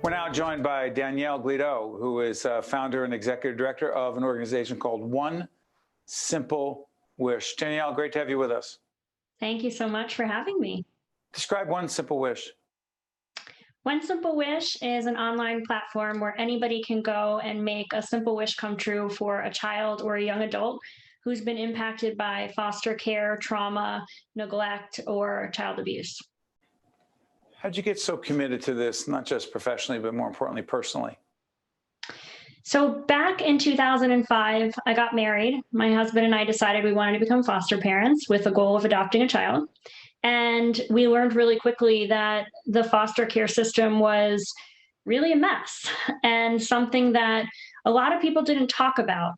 We're now joined by Danielle Gletow, who is founder and executive director of an organization called One Simple Wish. Danielle, great to have you with us. Thank you so much for having me. Describe One Simple Wish. One Simple Wish is an online platform where anybody can go and make a simple wish come true for a child or a young adult who's been impacted by foster care, trauma, neglect, or child abuse. How'd you get so committed to this, not just professionally, but more importantly, personally? So back in 2005, I got married. My husband and I decided we wanted to become foster parents with the goal of adopting a child. And we learned really quickly that the foster care system was really a mess and something that a lot of people didn't talk about.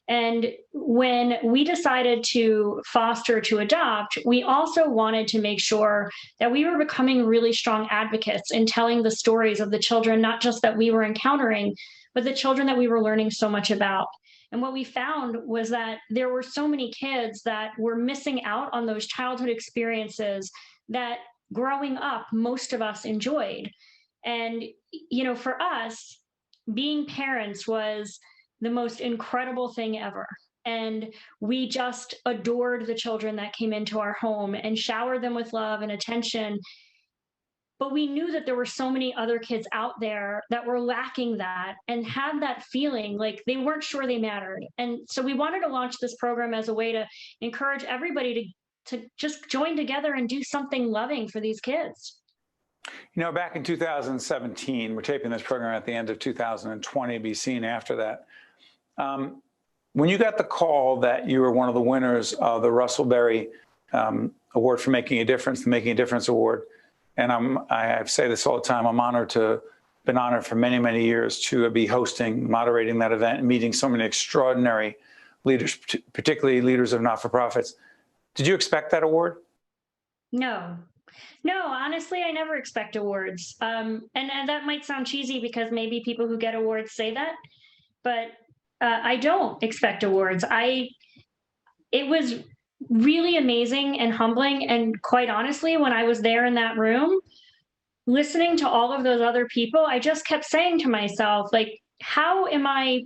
And when we decided to foster to adopt, we also wanted to make sure that we were becoming really strong advocates in telling the stories of the children, not just that we were encountering, but the children that we were learning so much about. And what we found was that there were so many kids that were missing out on those childhood experiences that growing up, most of us enjoyed. And, for us, being parents was the most incredible thing ever. And we just adored the children that came into our home and showered them with love and attention. But we knew that there were so many other kids out there that were lacking that and had that feeling like they weren't sure they mattered. And so we wanted to launch this program as a way to encourage everybody to just join together and do something loving for these kids. Back in 2017, we're taping this program at the end of 2020, be seen after that. When you got the call that you were one of the winners of the Russell Berrie Award for Making a Difference, the Making a Difference Award, and I say this all the time, been honored for many, many years to be moderating that event and meeting so many extraordinary leaders, particularly leaders of not-for-profits. Did you expect that award? No, honestly, I never expect awards. And that might sound cheesy because maybe people who get awards say that, but I don't expect awards. It was really amazing and humbling. And quite honestly, when I was there in that room, listening to all of those other people, I just kept saying to myself, like, how am I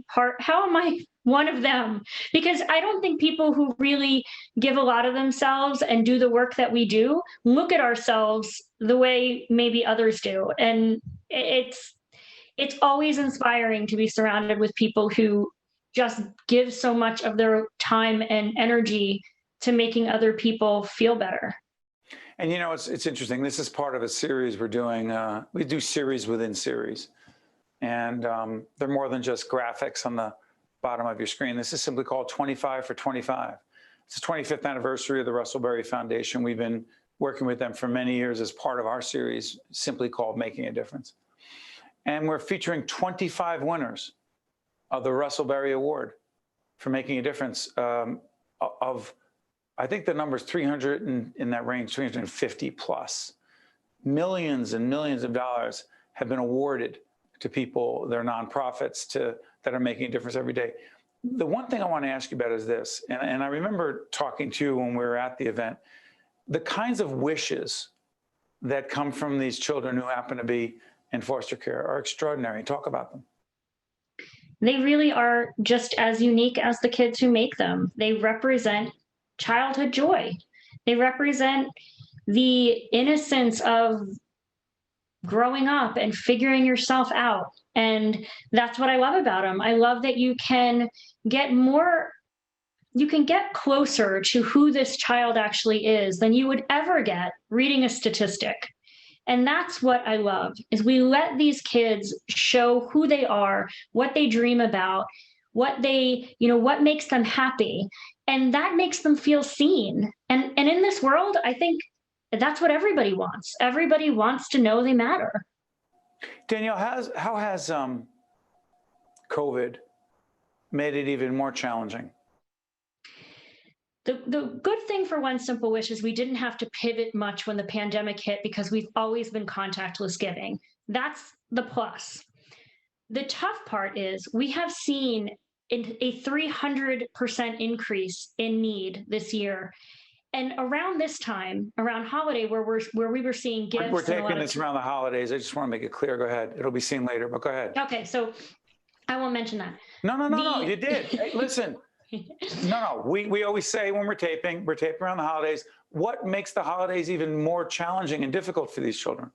one of them? Because I don't think people who really give a lot of themselves and do the work that we do look at ourselves the way maybe others do. And it's always inspiring to be surrounded with people who just give so much of their time and energy to making other people feel better. And it's interesting. This is part of a series we're doing. We do series within series. And they're more than just graphics on the bottom of your screen. This is simply called 25 for 25. It's the 25th anniversary of the Russell Berrie Foundation. We've been working with them for many years as part of our series, simply called Making a Difference. And we're featuring 25 winners of the Russell Berrie Award for Making a Difference I think the number's 300 in that range, 350 plus. Millions and millions of dollars have been awarded to people, their nonprofits, that are making a difference every day. The one thing I want to ask you about is this, and I remember talking to you when we were at the event, the kinds of wishes that come from these children who happen to be in foster care are extraordinary. Talk about them. They really are just as unique as the kids who make them. They represent childhood joy. They represent the innocence of growing up and figuring yourself out. And that's what I love about them. I love that you can get closer to who this child actually is than you would ever get reading a statistic. And that's what I love, is we let these kids show who they are, what they dream about, what makes them happy. And that makes them feel seen. And in this world, I think that's what everybody wants. Everybody wants to know they matter. Danielle, how has COVID made it even more challenging? The good thing for One Simple Wish is we didn't have to pivot much when the pandemic hit because we've always been contactless giving. That's the plus. The tough part is we have seen a 300% increase in need this year. And around this time, around holiday, where we were seeing gifts. We're and a lot taping of this around the holidays. I just want to make it clear. Go ahead. It'll be seen later, but go ahead. Okay, so I won't mention that. No, you did. Hey, listen. No. We always say when we're taping around the holidays. What makes the holidays even more challenging and difficult for these children?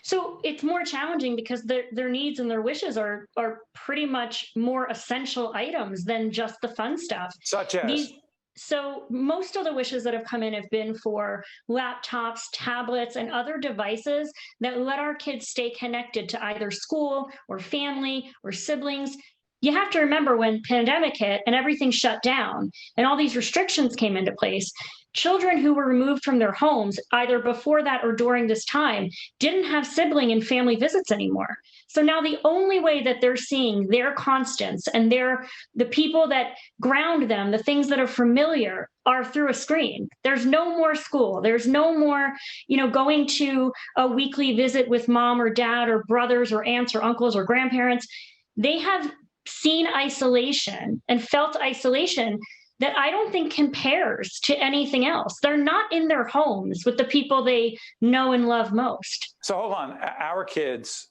So it's more challenging because their needs and their wishes are pretty much more essential items than just the fun stuff. Such as? So most of the wishes that have come in have been for laptops, tablets, and other devices that let our kids stay connected to either school or family or siblings. You have to remember when pandemic hit and everything shut down and all these restrictions came into place, children who were removed from their homes either before that or during this time didn't have sibling and family visits anymore. So now the only way that they're seeing their constants and the people that ground them, the things that are familiar, are through a screen. There's no more school. There's no more, going to a weekly visit with mom or dad or brothers or aunts or uncles or grandparents. They have seen isolation and felt isolation that I don't think compares to anything else. They're not in their homes with the people they know and love most. So hold on. Our kids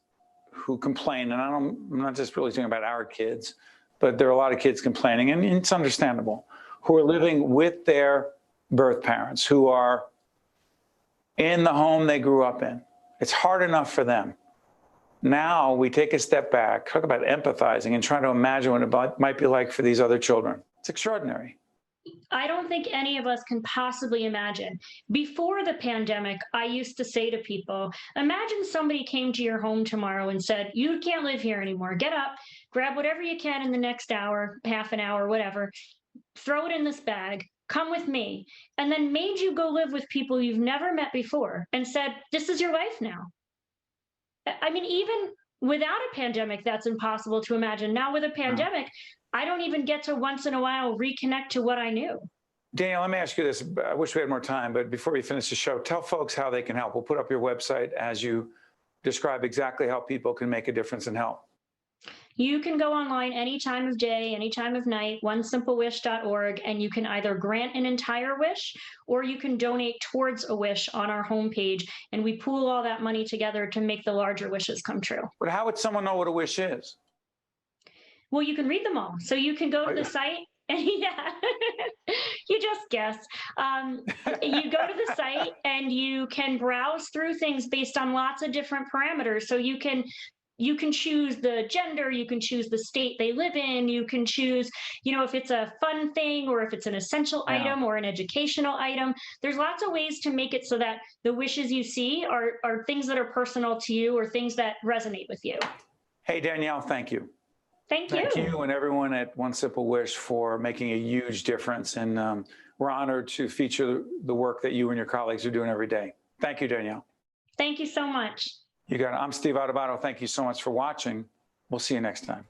who complain, and I'm not just really talking about our kids, but there are a lot of kids complaining, and it's understandable, who are living with their birth parents, who are in the home they grew up in. It's hard enough for them. Now we take a step back, talk about empathizing and trying to imagine what it might be like for these other children. It's extraordinary. I don't think any of us can possibly imagine. Before the pandemic, I used to say to people, imagine somebody came to your home tomorrow and said, you can't live here anymore. Get up, grab whatever you can in the next hour, half an hour, whatever, throw it in this bag, come with me, and then made you go live with people you've never met before and said, this is your life now. I mean, even without a pandemic, that's impossible to imagine. Now with a pandemic, I don't even get to once in a while reconnect to what I knew. Danielle, let me ask you this. I wish we had more time, but before we finish the show, tell folks how they can help. We'll put up your website as you describe exactly how people can make a difference and help. You can go online any time of day, any time of night, onesimple.wish.org, and you can either grant an entire wish or you can donate towards a wish on our homepage. And we pool all that money together to make the larger wishes come true. But how would someone know what a wish is? Well, you can read them all. So you can go to the site. Yeah, you just guess. You go to the site and you can browse through things based on lots of different parameters. So you can choose the gender, you can choose the state they live in, you can choose, if it's a fun thing or if it's an essential item or an educational item. There's lots of ways to make it so that the wishes you see are things that are personal to you or things that resonate with you. Hey, Danielle, thank you. Thank you. Thank you and everyone at One Simple Wish for making a huge difference. And we're honored to feature the work that you and your colleagues are doing every day. Thank you, Danielle. Thank you so much. You got it. I'm Steve Adubato. Thank you so much for watching. We'll see you next time.